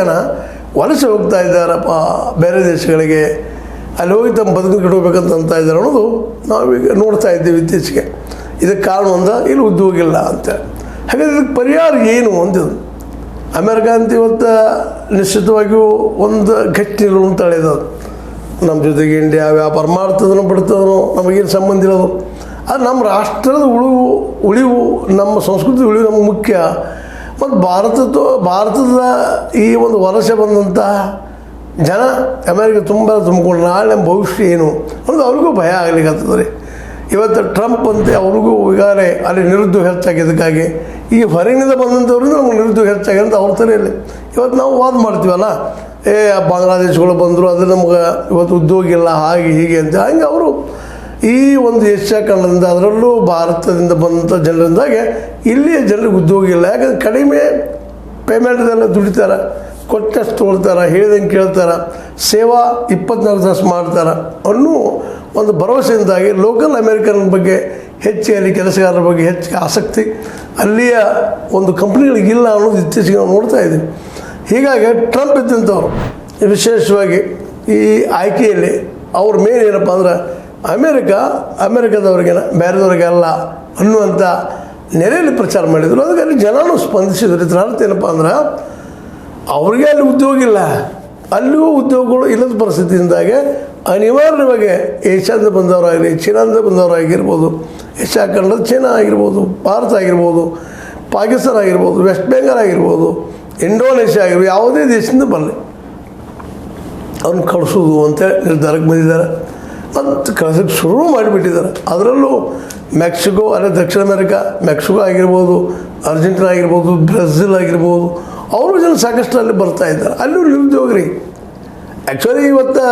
ಜನ ವಲಸೆ ಹೋಗ್ತಾ ಇದ್ದಾರಪ್ಪ ಬೇರೆ ದೇಶಗಳಿಗೆ. ಅಲ್ಲಿ ಹೋಗಿ ತಮ್ಮ ಬದುಕು ಇಡಬೇಕಂತ ಅಂತ ಇದ್ದಾರೆ ಅನ್ನೋದು ನಾವೀಗ ನೋಡ್ತಾ ಇದ್ದೀವಿ ಇತ್ತೀಚೆಗೆ. ಇದಕ್ಕೆ ಕಾರಣ ಇಲ್ಲಿ ಉದ್ಯೋಗ ಇಲ್ಲ ಅಂತ. ಹಾಗಾದ್ರೆ ಇದಕ್ಕೆ ಪರಿಹಾರ ಏನು ಅಂತಿದ್ದು ಅಮೇರಿಕ ಅಂತ ಇವತ್ತು ನಿಶ್ಚಿತವಾಗಿಯೂ ಒಂದು ಗಟ್ಟಿ ನಿಲುವು ಅಂತ ಹೇಳಿದದು. ನಮ್ಮ ಜೊತೆಗೆ ಇಂಡಿಯಾ ವ್ಯಾಪಾರ ಮಾಡ್ತದನೋ ಬಿಡ್ತದನೋ ನಮಗೇನು ಸಂಬಂಧ ಇರೋದು. ಅದು ನಮ್ಮ ರಾಷ್ಟ್ರದ ಉಳಿವು ನಮ್ಮ ಸಂಸ್ಕೃತಿ ಉಳಿವು ನಮಗೆ ಮುಖ್ಯ. ಮತ್ತು ಭಾರತದ ಈ ಒಂದು ವಲಸೆ ಬಂದಂಥ ಜನ ಅಮೇರಿಕ ತುಂಬಿಕೊಂಡು ನಾಳೆ ನಮ್ಮ ಭವಿಷ್ಯ ಏನು ಅನ್ನೋದು ಅವ್ರಿಗೂ ಭಯ ಆಗ್ಲಿಕ್ಕತ್ತದ ರೀ. ಇವತ್ತು ಟ್ರಂಪ್ ಅಂತೆ ಅವ್ರಿಗೂ ಈಗಾಗಲೇ ಅಲ್ಲಿ ನಿರುದ್ಯೋಗ ಹೆಚ್ಚಾಗಿದ್ದಕ್ಕಾಗಿ ಈಗ ಹೊರಗಿನಿಂದ ಬಂದಂಥವ್ರಿಂದ ನಮ್ಗೆ ನಿರುದ್ಯೋಗ ಹೆಚ್ಚಾಗಿದೆ ಅಂತ ಅವ್ರ ತಲೆಯಲ್ಲಿ ಇವತ್ತು ನಾವು ವಾದ ಮಾಡ್ತೀವಲ್ಲ, ಬಾಂಗ್ಲಾದೇಶಗಳು ಬಂದರು ಅದು ನಮ್ಗೆ ಇವತ್ತು ಉದ್ಯೋಗ ಇಲ್ಲ ಹಾಗೆ ಹೀಗೆ ಅಂತ. ಹಂಗೆ ಅವರು ಈ ಒಂದು ಏಷ್ಯಾ ಖಂಡದಿಂದ ಅದರಲ್ಲೂ ಭಾರತದಿಂದ ಬಂದಂಥ ಜನರಿಂದಾಗೆ ಇಲ್ಲಿಯ ಜನರಿಗೆ ಉದ್ಯೋಗ ಇಲ್ಲ. ಯಾಕಂದ್ರೆ ಕಡಿಮೆ ಪೇಮೆಂಟ್ದೆಲ್ಲ ದುಡಿತಾರೆ, ಕೊಟ್ಟಷ್ಟು ತೊಗೊಳ್ತಾರೆ, ಹೇಳಿದಂಗೆ ಕೇಳ್ತಾರೆ, ಸೇವಾ 24 ತಾಸು ಮಾಡ್ತಾರೆ ಅನ್ನೋ ಒಂದು ಭರವಸೆಯಿಂದಾಗಿ ಲೋಕಲ್ ಅಮೇರಿಕನ್ ಬಗ್ಗೆ ಹೆಚ್ಚಿಗೆ ಅಲ್ಲಿ ಕೆಲಸಗಾರರ ಬಗ್ಗೆ ಹೆಚ್ಚಿಗೆ ಆಸಕ್ತಿ ಅಲ್ಲಿಯ ಒಂದು ಕಂಪ್ನಿಗಳಿಗಿಲ್ಲ ಅನ್ನೋದು ಇತ್ತೀಚೆಗೆ ನಾವು ನೋಡ್ತಾ ಇದ್ದೀವಿ. ಹೀಗಾಗಿ ಟ್ರಂಪ್ ಇದ್ದಂಥವ್ರು ವಿಶೇಷವಾಗಿ ಈ ಆಯ್ಕೆಯಲ್ಲಿ ಅವ್ರ ಮೇನ್ ಏನಪ್ಪ ಅಂದ್ರೆ ಅಮೇರಿಕಾದವ್ರಿಗೇನ ಬೇರೆದವ್ರಿಗೆಲ್ಲ ಅನ್ನುವಂಥ ನೆಲೆಯಲ್ಲಿ ಪ್ರಚಾರ ಮಾಡಿದರು. ಅದಕ್ಕೆ ಅಲ್ಲಿ ಜನನೂ ಸ್ಪಂದಿಸಿದ್ರು. ಇದರ ಅರ್ಥ ಏನಪ್ಪ ಅಂದ್ರೆ ಅವ್ರಿಗೆ ಅಲ್ಲಿ ಉದ್ಯೋಗ ಇಲ್ಲ, ಅಲ್ಲಿಯೂ ಉದ್ಯೋಗಗಳು ಇಲ್ಲದ ಪರಿಸ್ಥಿತಿಯಿಂದಾಗೆ ಅನಿವಾರ್ಯವಾಗಿ ಏಷ್ಯಾದಿಂದ ಬಂದವರಾಗಲಿ, ಚೀನಾದಿಂದ ಬಂದವರಾಗಿರ್ಬೋದು, ಏಷ್ಯಾ ಖಂಡದ ಚೀನಾ ಆಗಿರ್ಬೋದು, ಭಾರತ ಆಗಿರ್ಬೋದು, ಪಾಕಿಸ್ತಾನ ಆಗಿರ್ಬೋದು, ವೆಸ್ಟ್ ಬೆಂಗಾಲ್ ಆಗಿರ್ಬೋದು, ಇಂಡೋನೇಷ್ಯಾ ಆಗಿರ್ಬೋದು, ಯಾವುದೇ ದೇಶದಿಂದ ಬರಲಿ ಅವ್ರನ್ನ ಕಳಿಸೋದು ಅಂತೇಳಿ ನಿರ್ಧಾರಕ್ಕೆ ಬಂದಿದ್ದಾರೆ. ಮತ್ತು ಕಳ್ಸೋಕ್ಕೆ ಶುರು ಮಾಡಿಬಿಟ್ಟಿದ್ದಾರೆ. ಅದರಲ್ಲೂ ಮೆಕ್ಸಿಕೋ, ಅಲ್ಲೇ ದಕ್ಷಿಣ ಅಮೇರಿಕಾ, ಮೆಕ್ಸಿಕೋ ಆಗಿರ್ಬೋದು, ಅರ್ಜೆಂಟೀನಾ ಆಗಿರ್ಬೋದು, ಬ್ರೆಜಿಲ್ ಆಗಿರ್ಬೋದು, ಅವರು ಜನ ಸಾಕಷ್ಟು ಅಲ್ಲಿ ಬರ್ತಾ ಇದ್ದಾರೆ. ಅಲ್ಲೂ ನಿರುದ್ಯೋಗ ರೀ. ಆ್ಯಕ್ಚುಲಿ ಇವತ್ತು